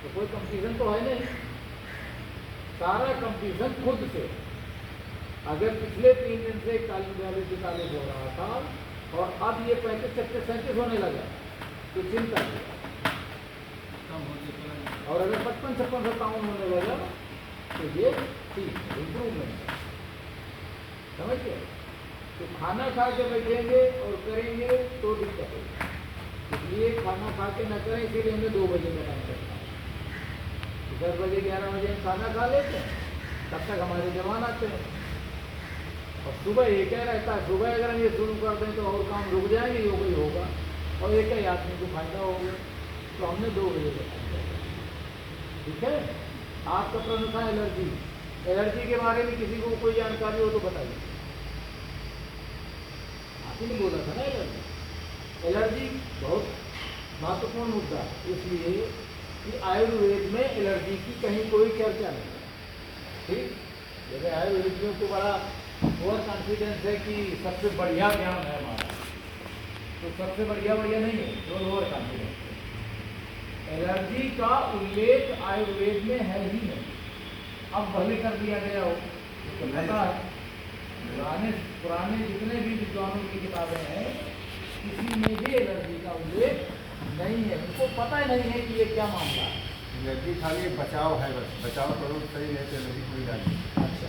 तो कोई कंपटीशन तो है नहीं, सारा कंपटीशन खुद से। अगर पिछले 3 दिन से 41-42 हो रहा था और अब ये 35-36-37 होने लगा तो चिंता है। और अगर 55-56-57 होने लगा तो ये ठीक है, इम्प्रूवमेंट है। समझ गए? तो खाना खा के बैठेंगे और करेंगे तो दिक्कत होगी, इसलिए खाना खा के न करें, इसीलिए हमें 2 बजे का टाइम करना है। 10 बजे 11 बजे हम खाना खा लेते हैं, तब तक हमारे जवान आते हैं। और सुबह ये क्या रहता है, सुबह अगर हम ये शुरू कर दें तो और काम रुक जाएंगे, यो कोई होगा और एक ही आदमी को फायदा होगा। तो हमने 2 बजे का टाइम करना है। ठीक है? आपका प्रश्न था एलर्जी। एलर्जी के बारे में किसी को कोई जानकारी हो तो बताइए। आपने बोला था ना एलर्जी। एलर्जी बहुत महत्वपूर्ण मुद्दा है, इसलिए कि आयुर्वेद में एलर्जी की कहीं कोई चर्चा नहीं है। ठीक? जैसे आयुर्वेदियों को बड़ा ओवर कॉन्फिडेंस है कि सबसे बढ़िया ज्ञान है हमारा, तो सबसे बढ़िया नहीं है, जो ओवर कॉन्फिडेंस है। एलर्जी का उल्लेख आयुर्वेद में है ही नहीं। अब भले कर दिया गया हो तो पता है, पुराने जितने भी विद्वानों की किताबें हैं किसी में भी एलर्जी का उल्लेख नहीं है। उनको पता ही नहीं है कि ये क्या मामला है। एलर्जी खाली बचाव है, बस बचाव करो सही है तो एलर्जी कोई इलाज नहीं। अच्छा,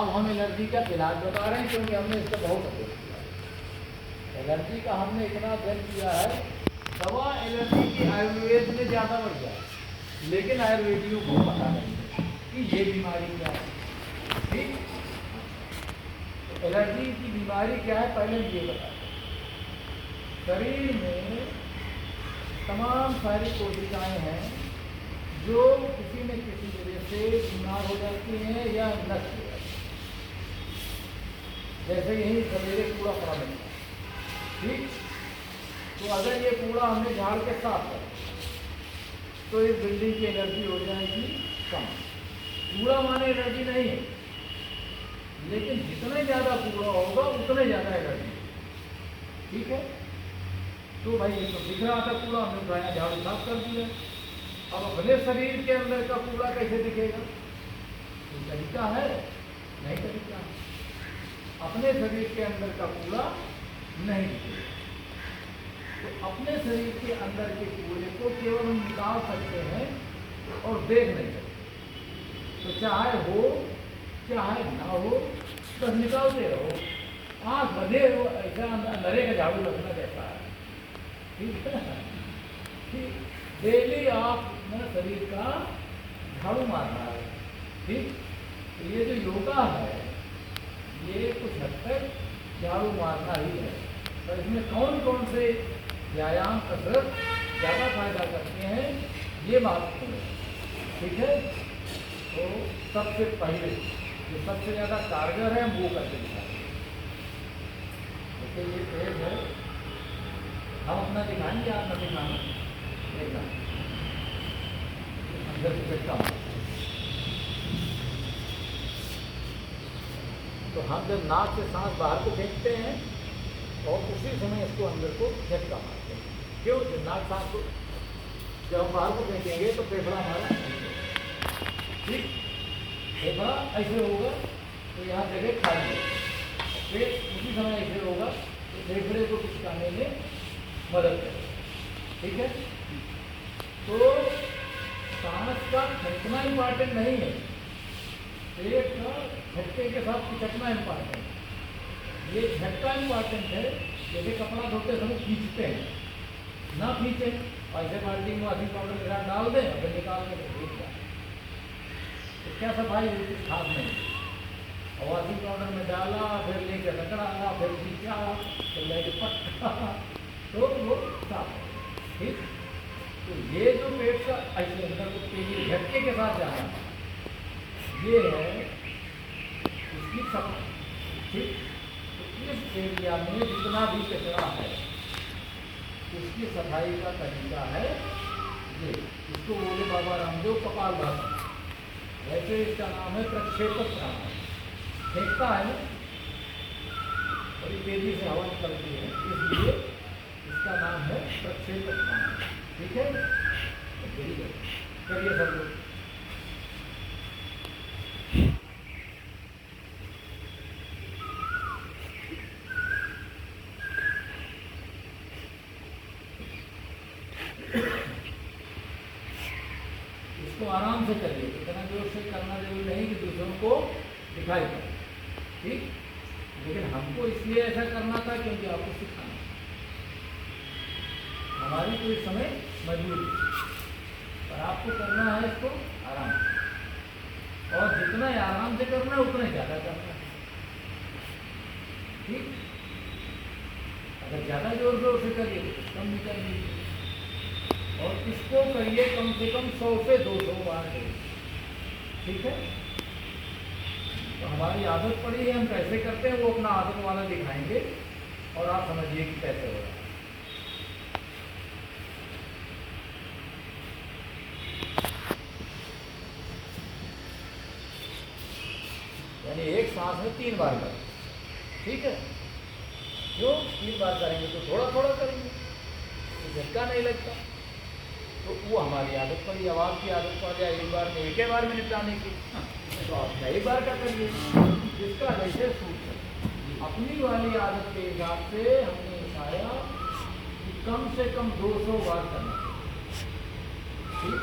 अब हम एलर्जी का इलाज बता रहे हैं क्योंकि हमने इसका बहुत अध्ययन किया है। एलर्जी का हमने इतना अध्ययन किया है, दवा एलर्जी की आयुर्वेद में ज़्यादा बढ़ जाए, लेकिन आयुर्वेदियों को पता नहीं है कि ये बीमारी क्या है। ठीक? तो एलर्जी की बीमारी क्या है पहले ये बता दें। शरीर में तमाम सारी कोशिकाएं हैं जो किसी न किसी वजह से बीमार हो जाती हैं या नष्ट हो जाती हैं। जैसे यही सवेरे कूड़ा पड़ा मिलता है, ठीक? तो अगर ये कूड़ा हमने झाड़ के साफ कर तो इस बिल्डिंग की एनर्जी हो जाएगी कम। कूड़ा माने एनर्जी नहीं है, लेकिन जितने ज़्यादा कूड़ा होगा उतने ज़्यादा एनर्जी। ठीक है? तो भाई ये तो दिख रहा था कूड़ा, हमने उठाया, झाड़ू साफ कर दिया। अब अपने शरीर के अंदर का कूड़ा कैसे दिखेगा? कोई तरीका है? नहीं तरीका है। अपने शरीर के अंदर का कूड़ा नहीं दिखेगा। तो अपने शरीर के अंदर के कूड़े को केवल हम निकाल सकते हैं और देख नहीं सकते। तो चाहे हो चाहे ना हो, बस निकालते रहो। आँख बंधे हो, ऐसा अंधेरे का झाड़ू लगना कैसा है? ठीक है? ठीक, डेली आप अपना शरीर का झाड़ू मारना है। ठीक? तो ये जो योगा है ये कुछ हद तक झाड़ू मारना ही है। तो इसमें कौन कौन से व्यायाम कसरत ज़्यादा फायदा करते हैं ये महत्वपूर्ण है। ठीक है? तो सबसे पहले जो सबसे ज़्यादा कारगर है वो करके दिखाएंगे। जैसे ये पेज है, हम अपना दिखाएंगे, आप ना दिखाना, देखना अंदर से झटका मारते हैं। तो हम जब नाक से सांस बाहर को फेंकते हैं और उसी समय इसको अंदर को झटका मारते हैं। क्यों? जब नाक सांस को जब हम बाहर को फेंकेंगे तो फेफड़ा हमारा, ठीक, फेफड़ा ऐसे होगा तो यहाँ जगह खाली है, फिर उसी समय ऐसे होगा तो फेफड़े को खिंचाने में मदद करेगा। ठीक है? तो सांस का फेंकना इम्पॉर्टेंट नहीं है, पेट का झटके के साथ खिंचना इम्पॉर्टेंट है। ये झटका इम्पॉर्टेंट है। जैसे कपड़ा धोते समय खींचते हैं, ना खींचे, ऐसे बाल्टी में वॉशिंग पाउडर के साथ डाल दें और निकाल के धो जाए तो क्या सफाई हुई? कुछ खास नहीं। और वॉशिंग पाउडर में डाला, फिर लेकर रगड़ा, फिर खींचा, फिर लेके पट्टा, तो वो साफ है। ठीक? तो ये जो पेट का ऐसे अंदर को ये झटके के साथ जाना, ये है इसकी सफाई। ठीक? तो इस एरिया में जितना भी कचरा है उसकी सफाई का तरीका है ये। इसको बोले बाबा रामदेव कपालभाति, वैसे इसका नाम है प्रक्षेपक प्राणायाम। फेंकता है ना, बड़ी तेजी से हवा निकलती है, इसलिए इसका नाम है प्रक्षेपक प्राणायाम। ठीक है? Very good. करिए सब लोग। इसको आराम से करिए, इतना जोर से करना जरूरी नहीं कि दूसरों को दिखाई पड़े, ठीक। लेकिन हमको इसलिए ऐसा करना था क्योंकि आपको सिखाना, हमारी तो इस समय मजबूरी, पर आपको करना है इसको आराम से, और जितना आराम से करना है उतना ज़्यादा करना है, ठीक। अगर ज़्यादा जोर जोर से करिए तो कम नहीं कर लीजिए, और इसको करिए कम से कम 100 से 200 बार करिए, ठीक है। तो हमारी आदत पड़ी है, हम कैसे करते हैं वो अपना आदत वाला दिखाएंगे, और आप समझिए कि कैसे हो रहा है। यानी एक सांस में 3 बार करें, ठीक है। क्यों 3 बार करेंगे तो थोड़ा थोड़ा करेंगे, तो झटका नहीं लगता, तो वो हमारी आदत पड़ी। अब आपकी आदत पड़ जाए एक बार में, एक ही बार में निपटाने की, तो आप कई बार का करिए, जिसका जैसे सूट है। अपनी वाली आदत के हिसाब से हमने दिखाया कि कम से कम 200 बार करना, ठीक।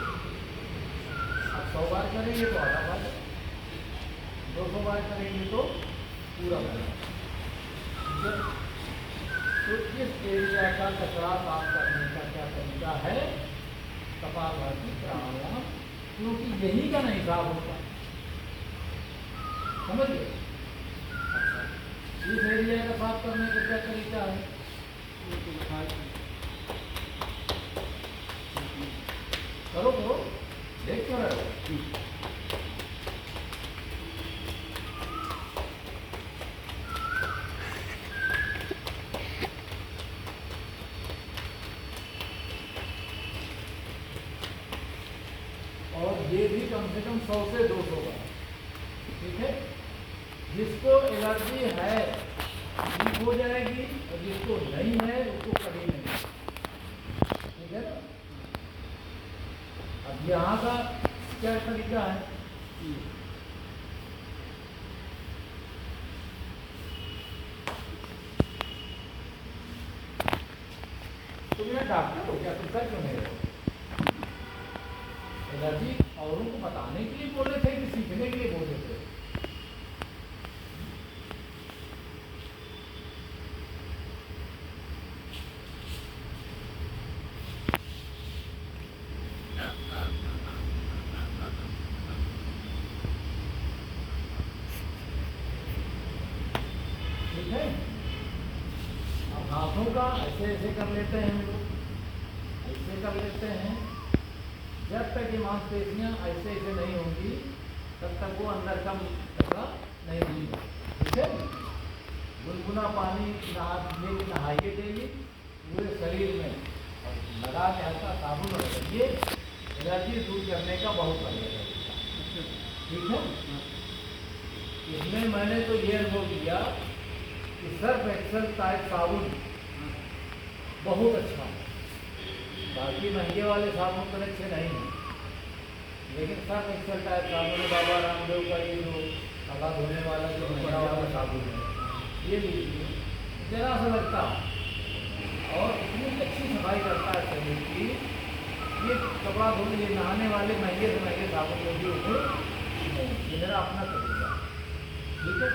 अब 100 बार करेंगे तो आधा बार, 200 बार करेंगे तो पूरा करना। तो इस एरिया का कचरा साफ करने का क्या तरीका है, कपालभाति प्राणायाम, क्योंकि यही का नहीं साफ होता, समझिए। अच्छा, इस एरिया का साफ करने का क्या तरीका है, करो करो, देख कर रहे हो। और ये भी कम से कम 100 से 200 बार, ठीक है। जिसको एलर्जी है ठीक हो जाएगी, और जिसको नहीं है उसको कभी नहीं, ठीक है ना। अब यहाँ का क्या तरीका है, तुम यहाँ डॉक्टर हो क्या, तुम कर क्यों नहीं हो? एलर्जी औरों को बताने के लिए बोले थे कि सीखने के लिए बोले थे? ठीक है। अब हाथों का ऐसे ऐसे कर लेते हैं हम लोग, ऐसे कर लेते हैं। जब तक ये मांसपेशियाँ ऐसे ऐसे नहीं होंगी तब तक वो अंदर का कचरा नहीं होगा, ठीक है। गुनगुना पानी नहाइए डेली पूरे शरीर में, और लगा के हल्का साबुन लगाइए, एलर्जी दूर करने का बहुत बढ़िया तरीका, ठीक है। इसमें मैंने तो ये अनुभव किया कि सर्फ एक्सेल टाइप साबुन बहुत अच्छा है। बाकी महंगे वाले साबुन तो अच्छे नहीं हैं, लेकिन सर्फ एक्सेल टाइप साबुन, बाबा रामदेव का ये जो हवा धोने वाला जो बड़ा वाला साबुन है, ये लीजिए, जरा सा लगता है और इतनी अच्छी सफाई करता है शरीर की। ये कपड़ा धोने, ये नहाने वाले महंगे से महंगे साबुन जो भी होते नहीं, ये मेरा अपना तजुर्बा, ठीक है।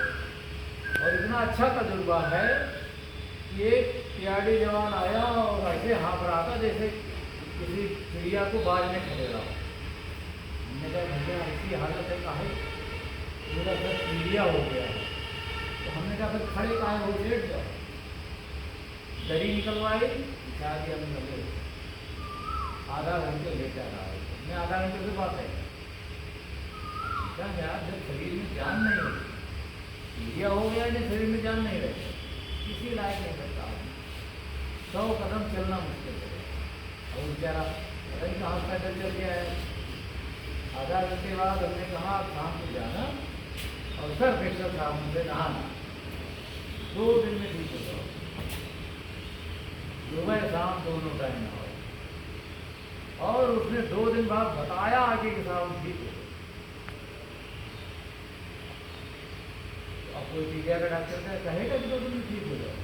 और इतना अच्छा तजुर्बा है कि एक PRD जवान आया और ऐसे हाँफ रहा था जैसे किसी चिड़िया को बाज में खड़े रहा। हमने कहा भैया ऐसी हालत है, काहे मेरा सर चिड़िया हो गया है। तो हमने कहा फिर खड़े काहे हो, लेट जाओ। दरी निकलवाई, बिछा दिया, हमने लगे आधा घंटे लेटा रहा है। मैं आधा घंटे से बात है क्या यार, जब शरीर में जान नहीं होती, चिड़िया हो गया जब शरीर में जान नहीं रहती, किसी लायक नहीं करता। 100 कदम चलना मुश्किल है, और बेचारा पता नहीं कहाँ पैदल चल गया है। आधा घंटे बाद हमने कहा आप शाम को जाना और सर्फ एक्सेल साबुन से नहाना, 2 दिन में ठीक हो जाओ, सुबह शाम दोनों टाइम नहाओ, और उसने 2 दिन बाद बताया आगे कि साहब ठीक है। अब कोई पीजीआई का डॉक्टर का कहेगा कि 2 दिन में ठीक हो जाए।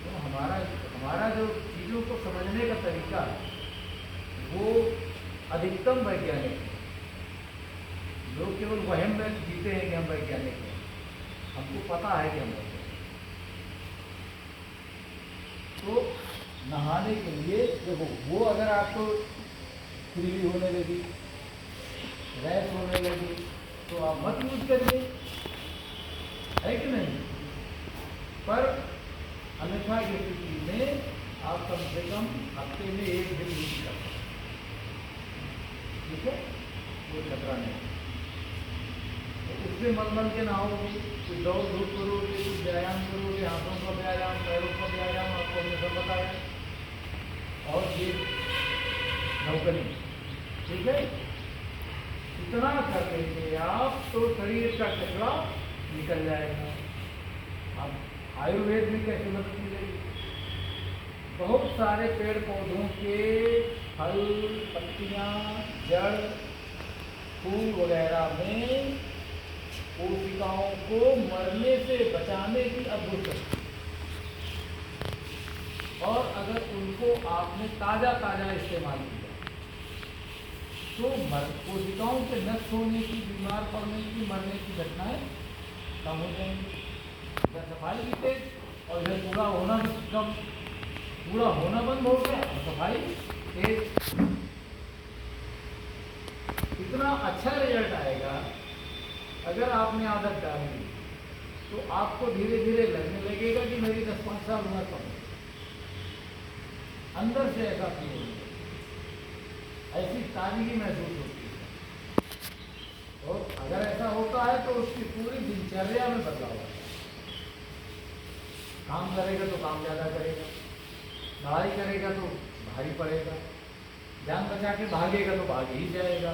तो हमारा जो चीज़ों को समझने का तरीका है वो अधिकतम वैज्ञानिक है। लोग केवल वहम में जीते हैं कि हम वैज्ञानिक हैं, हमको पता है कि हम वैज्ञानिक हैं। तो नहाने के लिए देखो, वो अगर आपको खुजली होने लगी, रैश होने लगी, तो आप मत यूज करिए, है कि नहीं। पर अन्यथा की स्थिति में आप कम से कम हफ्ते में 1 दिन यूज कर सकते हैं, ठीक है, वो खतरा नहीं। तो उससे मल के नहाओगे, कुछ दौड़ धूप करोगे, कुछ व्यायाम करोगे, हाथों का व्यायाम, पैरों का व्यायाम, आपको हमने सब बताया, और ये नौकरी, ठीक है। इतना कर लेंगे आप तो शरीर का कचरा निकल जाएगा। अब आयुर्वेद में कैसे मदद मिलेगी? बहुत सारे पेड़ पौधों के फल, पत्तियां, जड़, फूल वगैरह में कोशिकाओं को मरने से बचाने की अद्भुत शक्ति, और अगर उनको आपने ताज़ा इस्तेमाल किया तो कोशिकाओं के नष्ट होने की, बीमार पड़ने की, मरने की घटनाएं कम हो जाएंगी। जब सफाई की तेज और जब पूरा होना बंद हो गया और सफाई तेज, इतना अच्छा रिजल्ट आएगा। अगर आपने आदत डाल दी तो आपको धीरे धीरे लगने लगेगा कि मेरी 10-5 साल उम्र कम है, अंदर से ऐसा फील होगा, ऐसी ताजगी महसूस होती है। और अगर ऐसा होता है तो उसकी पूरी दिनचर्या में बदलाव आता है। काम करेगा तो काम ज़्यादा करेगा, पढ़ाई करेगा तो भारी पड़ेगा, जान बचा के भागेगा तो भाग ही जाएगा,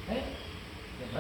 है।